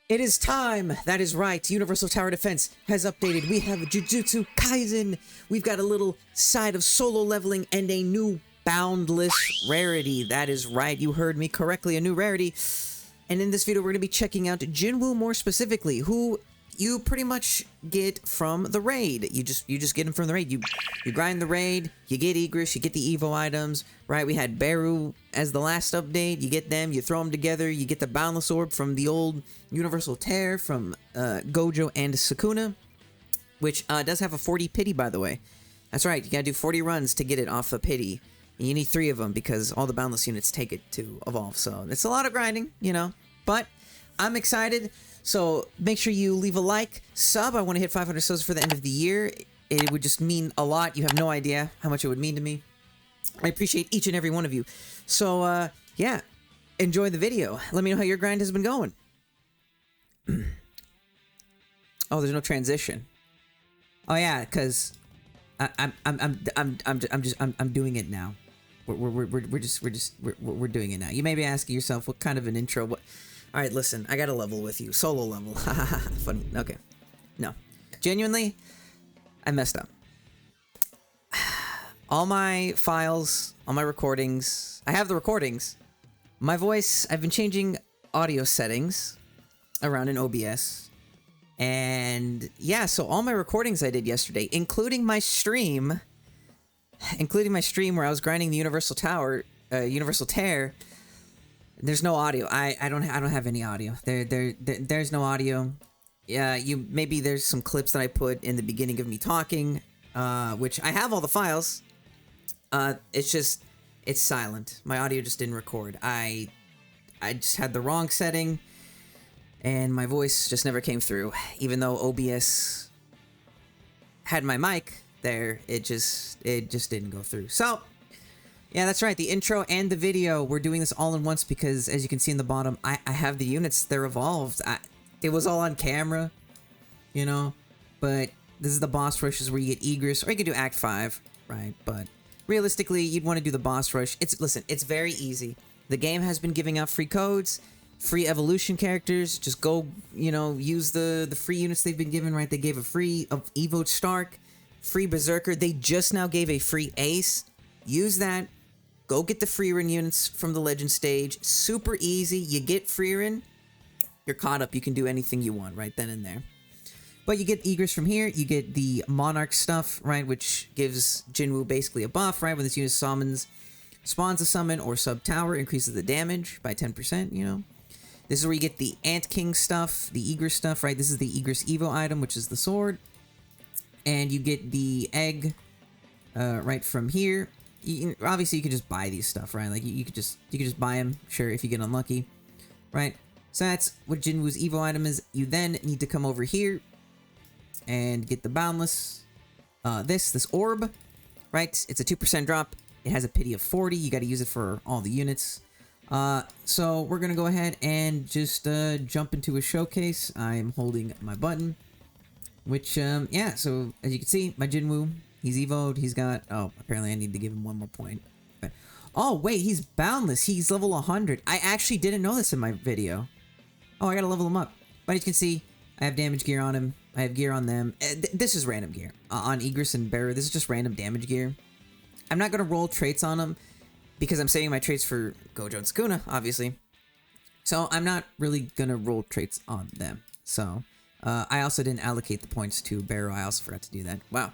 It is time! That is right, Universal Tower Defense has updated. We have Jujutsu Kaisen. We've got a little side of solo leveling and a new boundless rarity. That is right, you heard me correctly, a new rarity. And in this video, we're going to be checking out Jin-Woo more specifically, who you pretty much get from the raid. You just get him from the raid. You grind the raid, you get Igris, you get the Evo items, right? We had Beru as the last update. You get them, you throw them together, you get the Boundless Orb from the old Universal Tear from Gojo and Sukuna, which does have a 40 pity, by the way. That's right, you gotta do 40 runs to get it off a pity. And you need 3 of them because all the Boundless units take it to evolve. So it's a lot of grinding, you know, but I'm excited. So make sure you leave a like, sub. I want to hit 500 subs for the end of the year. It would just mean a lot. You have no idea how much it would mean to me. I appreciate each and every one of you. So, yeah, enjoy the video. Let me know how your grind has been going. Oh, there's no transition. Oh yeah, because I'm doing it now. We're doing it now. You may be asking yourself, what kind of an intro? What? All right, listen, I got a level with you. Solo level. Funny. Okay. No. Genuinely, I messed up. All my files, all my recordings, I have the recordings. My voice, I've been changing audio settings around in OBS. And yeah, so all my recordings I did yesterday, including my stream where I was grinding the Universal Tower, Universal Tear. There's no audio. I don't have any audio. There's no audio. Yeah, maybe there's some clips that I put in the beginning of me talking, which I have all the files. It's silent. My audio just didn't record. I just had the wrong setting, and my voice just never came through. Even though OBS had my mic there, it just didn't go through. So yeah, that's right. The intro and the video, we're doing this all in once because, as you can see in the bottom, I have the units. They're evolved. It was all on camera, you know, but this is the boss rushes where you get Igris, or you can do Act 5, right? But realistically, you'd want to do the boss rush. Listen, it's very easy. The game has been giving out free codes, free evolution characters. Just go, you know, use the free units they've been given, right? They gave a free of Evo Stark, free Berserker. They just now gave a free Ace. Use that. Go get the Freerin units from the Legend stage. Super easy. You get Freerin, you're caught up. You can do anything you want right then and there. But you get Igris from here. You get the Monarch stuff, right, which gives Jin-Woo basically a buff, right? When this unit spawns a summon or sub-tower, increases the damage by 10%, you know? This is where you get the Ant King stuff, the Igris stuff, right? This is the Igris Evo item, which is the sword. And you get the egg right from here. Obviously, you could just buy these stuff, right? Like, you could just buy them, sure, if you get unlucky, right? So that's what Jin-Woo's Evo item is. You then need to come over here and get the Boundless, this orb, right? It's a 2% drop. It has a pity of 40. You got to use it for all the units. So we're going to go ahead and just jump into a showcase. I'm holding my button, which, yeah, so as you can see, my Jin-Woo, he's evoed. He's got... Oh, apparently I need to give him 1 more point. Okay. Oh, wait, he's boundless. He's level 100. I actually didn't know this in my video. Oh, I gotta level him up. But as you can see, I have damage gear on him. I have gear on them. This is random gear. On Igris and Beru, this is just random damage gear. I'm not gonna roll traits on them because I'm saving my traits for Gojo and Sukuna, obviously. So I'm not really gonna roll traits on them. So, I also didn't allocate the points to Beru. I also forgot to do that. Wow.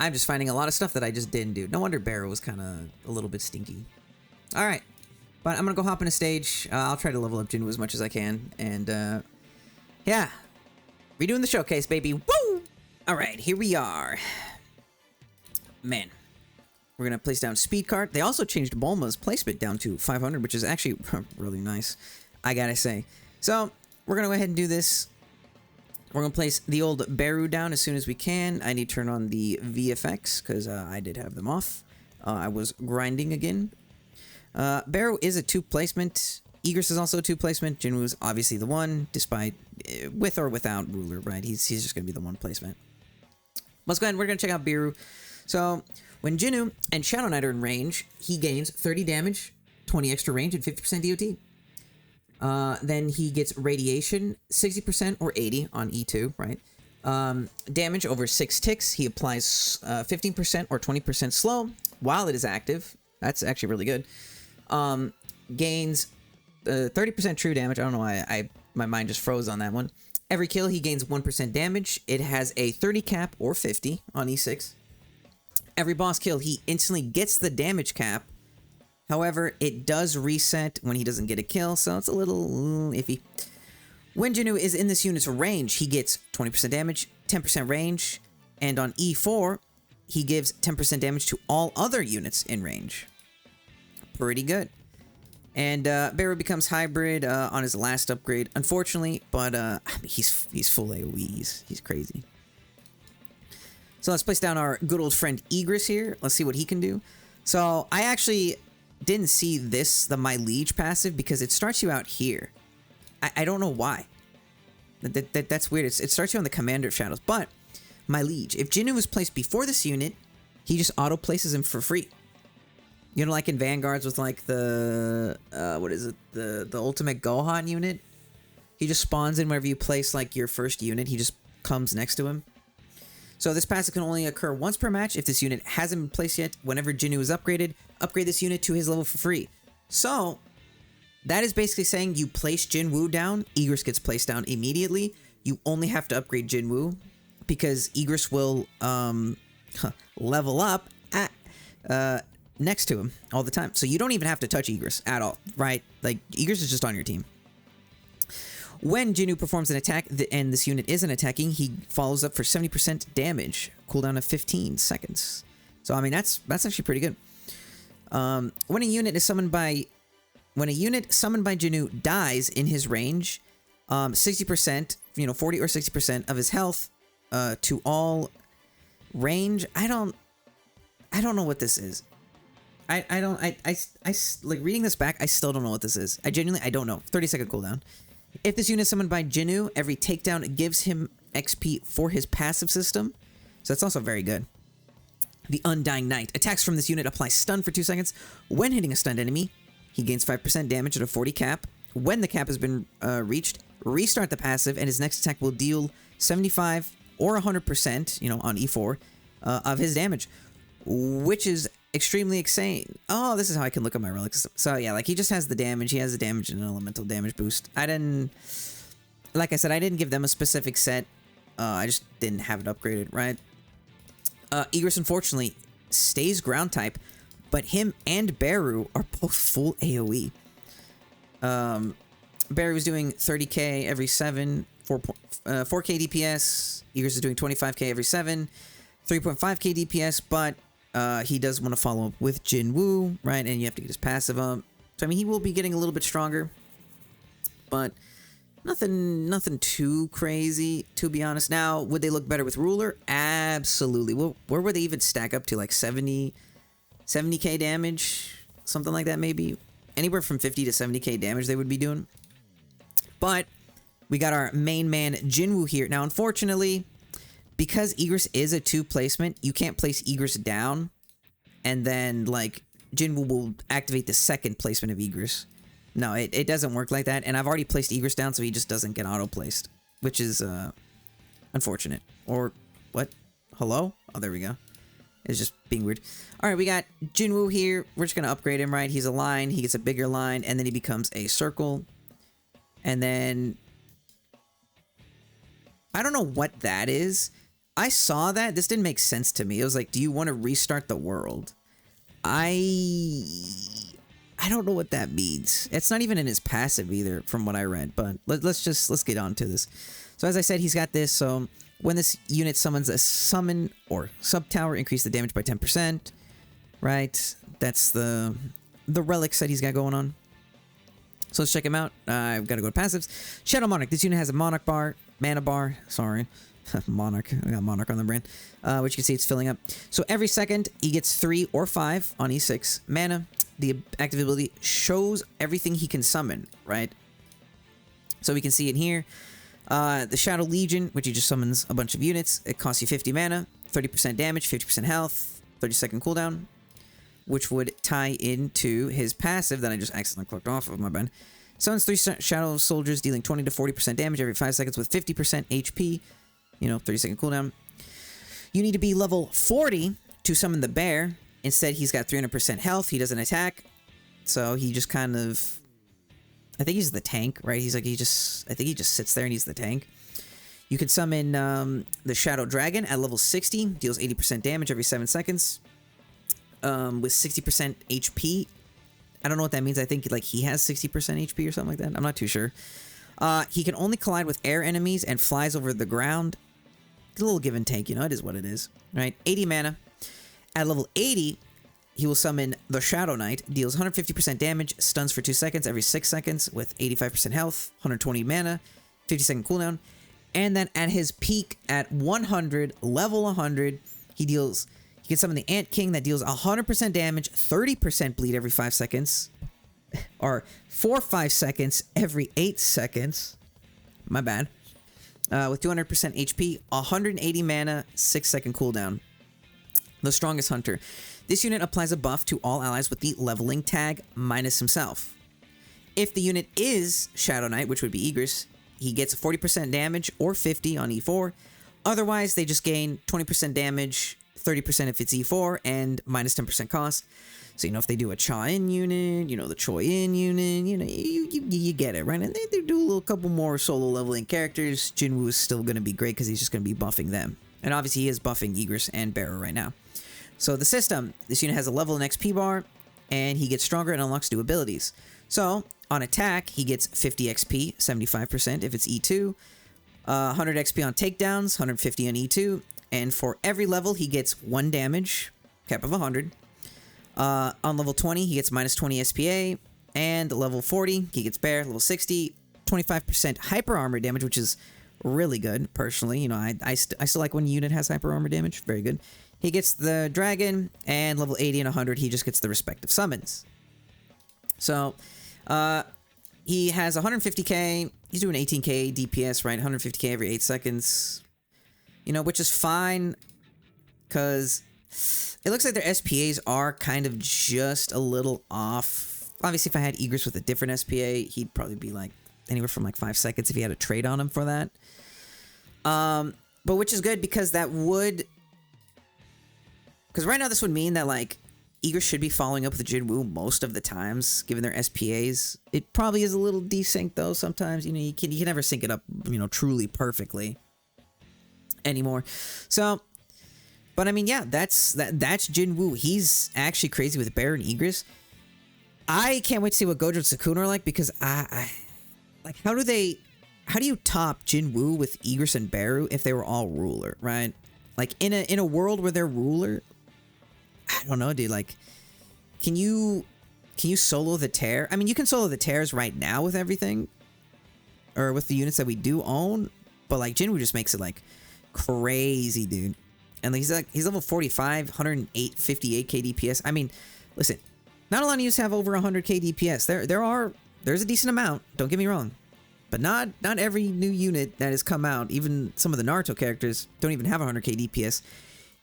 I'm just finding a lot of stuff that I just didn't do. No wonder Beru was kind of a little bit stinky. Alright. But I'm going to go hop in a stage. I'll try to level up Jin-Woo as much as I can. And, yeah. Redoing the showcase, baby. Woo! Alright, here we are. Man. We're going to place down Speed Cart. They also changed Bulma's placement down to 500, which is actually really nice, I gotta say. So, we're going to go ahead and do this. We're going to place the old Beru down as soon as we can. I need to turn on the VFX because I did have them off. I was grinding again. Beru is a 2 placement. Igris is also a 2 placement. Jin-Woo is obviously the 1, despite with or without Ruler, right? He's just going to be the 1 placement. Let's go ahead and we're going to check out Beru. So, when Jin-Woo and Shadow Knight are in range, he gains 30 damage, 20 extra range, and 50% DOT. Then he gets radiation, 60% or 80 on E2, right? Damage over 6 ticks. He applies 15% or 20% slow while it is active. That's actually really good. Gains 30% true damage. I don't know why my mind just froze on that one. Every kill, he gains 1% damage. It has a 30 cap or 50 on E6. Every boss kill, he instantly gets the damage cap. However, it does reset when he doesn't get a kill, so it's a little iffy. When Jin-Woo is in this unit's range, he gets 20% damage, 10% range, and on E4, he gives 10% damage to all other units in range. Pretty good. And Beru becomes hybrid on his last upgrade, unfortunately, but he's full AoE. He's crazy. So let's place down our good old friend Igris here. Let's see what he can do. So I actually didn't see my Liege passive because it starts you out here. I don't know why. That's weird. It starts you on the Commander of Shadows. But my Liege, if Jin-Woo was placed before this unit, he just auto places him for free. You know, like in Vanguards with like the what is it? The Ultimate Gohan unit. He just spawns in wherever you place like your first unit. He just comes next to him. So this passive can only occur once per match. If this unit hasn't been placed yet, whenever Jin-Woo is upgraded, upgrade this unit to his level for free. So that is basically saying you place Jin-Woo down, Igris gets placed down immediately. You only have to upgrade Jin-Woo because Igris will level up at next to him all the time. So you don't even have to touch Igris at all, right? Like, Igris is just on your team. When Jin-Woo performs an attack and this unit isn't attacking, he follows up for 70% damage, cooldown of 15 seconds. So I mean that's actually pretty good. When a unit summoned by Jin-Woo dies in his range, 60%, 40 or 60% of his health to all range. I don't know what this is. I like reading this back, I still don't know what this is. I don't know. 30-second cooldown. If this unit is summoned by Jin-Woo, every takedown gives him XP for his passive system. So that's also very good. The Undying Knight. Attacks from this unit apply stun for 2 seconds. When hitting a stunned enemy, he gains 5% damage at a 40 cap. When the cap has been reached, restart the passive, and his next attack will deal 75 or 100%, on E4, of his damage, which is extremely insane. Oh, this is how I can look at my relics. So yeah, like he just has the damage. He has the damage and an elemental damage boost. Like I said, I didn't give them a specific set. I just didn't have it upgraded, right? Igris, unfortunately, stays ground type, but him and Beru are both full AoE. Beru is doing 30k every 7, 4k DPS. Igris is doing 25k every 7, 3.5k DPS, but he does want to follow up with Jin-Woo, right? And you have to get his passive up. So, I mean, he will be getting a little bit stronger, but nothing too crazy, to be honest. Now, would they look better with Ruler? Absolutely. Well, where would they even stack up to? Like 70k damage? Something like that, maybe? Anywhere from 50 to 70k damage they would be doing. But we got our main man, Jin-Woo, here. Now, unfortunately, because Igris is a 2 placement, you can't place Igris down, and then, like, Jin-Woo will activate the second placement of Igris. No, it doesn't work like that, and I've already placed Igris down, so he just doesn't get auto-placed, which is, unfortunate. Or, what? Hello? Oh, there we go. It's just being weird. Alright, we got Jin-Woo here. We're just gonna upgrade him, right? He's a line, he gets a bigger line, and then he becomes a circle. And then I don't know what that is. I saw that. This didn't make sense to me. It was like, do you want to restart the world? I don't know what that means. It's not even in his passive either, from what I read. But let's get on to this. So as I said, he's got this. So when this unit summons a summon or sub tower, increase the damage by 10%. Right? That's the relics that he's got going on. So let's check him out. I've got to go to passives. Shadow Monarch. This unit has a Monarch bar, mana bar. Sorry. Monarch. I got Monarch on the brain. Which you can see it's filling up. So every second, he gets 3 or 5 on E6 mana. The active ability shows everything he can summon, right? So we can see it here. The Shadow Legion, which he just summons a bunch of units. It costs you 50 mana, 30% damage, 50% health, 30-second cooldown, which would tie into his passive that I just accidentally clicked off of, my bad. Summons 3 shadow soldiers, dealing 20 to 40% damage every 5 seconds with 50% HP. 30-second cooldown. You need to be level 40 to summon the bear. Instead, he's got 300% health. He doesn't attack. So he just kind of... I think he's the tank, right? I think he just sits there and he's the tank. You can summon the Shadow Dragon at level 60. Deals 80% damage every 7 seconds. With 60% HP. I don't know what that means. I think like he has 60% HP or something like that. I'm not too sure. He can only collide with air enemies and flies over the ground. A little give and take, it is what it is, right? 80 mana. At level 80, he will summon the Shadow Knight. Deals 150% damage, stuns for 2 seconds every 6 seconds with 85% health, 120 mana, 50-second cooldown. And then at his peak at 100, level 100, he can summon the Ant King that deals 100% damage, 30% bleed every 5 seconds, or for 5 seconds every 8 seconds. My bad. With 200% HP, 180 mana, 6-second cooldown. The Strongest Hunter. This unit applies a buff to all allies with the leveling tag minus himself. If the unit is Shadow Knight, which would be Egress, he gets 40% damage or 50 on E4. Otherwise, they just gain 20% damage, 30% if it's E4, and minus 10% cost. So, if they do a Cha-In unit, the Choi-In unit, you get it, right? And they do a couple more solo leveling characters. Jin-Woo is still going to be great because he's just going to be buffing them. And obviously, he is buffing Egress and Bearer right now. So, the system, this unit has a level and XP bar, and he gets stronger and unlocks new abilities. So, on attack, he gets 50 XP, 75% if it's E2, 100 XP on takedowns, 150 on E2, and for every level, he gets 1 damage, cap of 100. On level 20, he gets minus 20 SPA, and level 40, he gets Bear. Level 60, 25% hyper armor damage, which is really good, personally. I still like when a unit has hyper armor damage. Very good. He gets the Dragon, and level 80 and 100, he just gets the respective summons. So, he has 150k, he's doing 18k DPS, right? 150k every 8 seconds, which is fine, because it looks like their SPAs are kind of just a little off. Obviously, if I had Egress with a different SPA, he'd probably be like anywhere from like 5 seconds if he had a trade on him for that. But which is good because that would... Because right now this would mean that like Egress should be following up with Jin-Woo most of the times, given their SPAs. It probably is a little desynced though sometimes. You can never sync it up, truly perfectly anymore. So... But I mean, yeah, that's Jin-Woo. He's actually crazy with Bear and Egress. I can't wait to see what Gojo and Sukuna are like because I like how do you top Jin-Woo with Egress and Beru if they were all ruler, right? Like in a world where they're ruler, I don't know, dude. Like, can you solo the tear? I mean, you can solo the tears right now with everything, or with the units that we do own. But like Jin-Woo just makes it like crazy, dude. And he's level 45, 58k DPS. I mean, listen, not a lot of units have over 100k DPS. There's a decent amount. Don't get me wrong, but not every new unit that has come out. Even some of the Naruto characters don't even have 100k DPS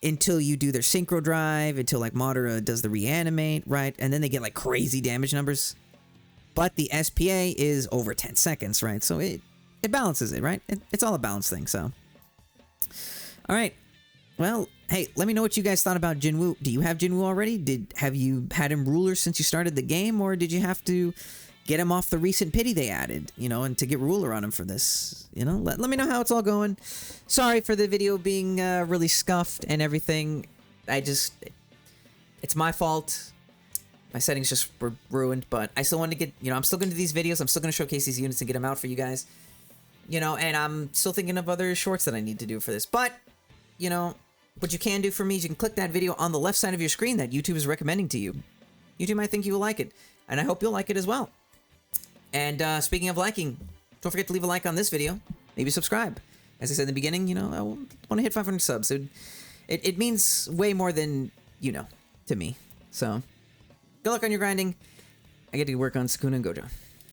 until you do their synchro drive. Until like Madara does the reanimate, right? And then they get like crazy damage numbers. But the SPA is over 10 seconds, right? So it balances it, right? It's all a balance thing. So, all right. Well, hey, let me know what you guys thought about Jin-Woo. Do you have Jin-Woo already? Have you had him ruler since you started the game, or did you have to get him off the recent pity they added, and to get ruler on him for this? Let me know how it's all going. Sorry for the video being really scuffed and everything. It's my fault. My settings just were ruined, but I still want to get, I'm still going to do these videos. I'm still going to showcase these units and get them out for you guys. And I'm still thinking of other shorts that I need to do for this, but, what you can do for me is you can click that video on the left side of your screen that YouTube is recommending to you. YouTube might think you will like it, and I hope you'll like it as well. And speaking of liking, don't forget to leave a like on this video. Maybe subscribe. As I said in the beginning, I want to hit 500 subs. It means way more than, to me. So, good luck on your grinding. I get to work on Sukuna and Gojo.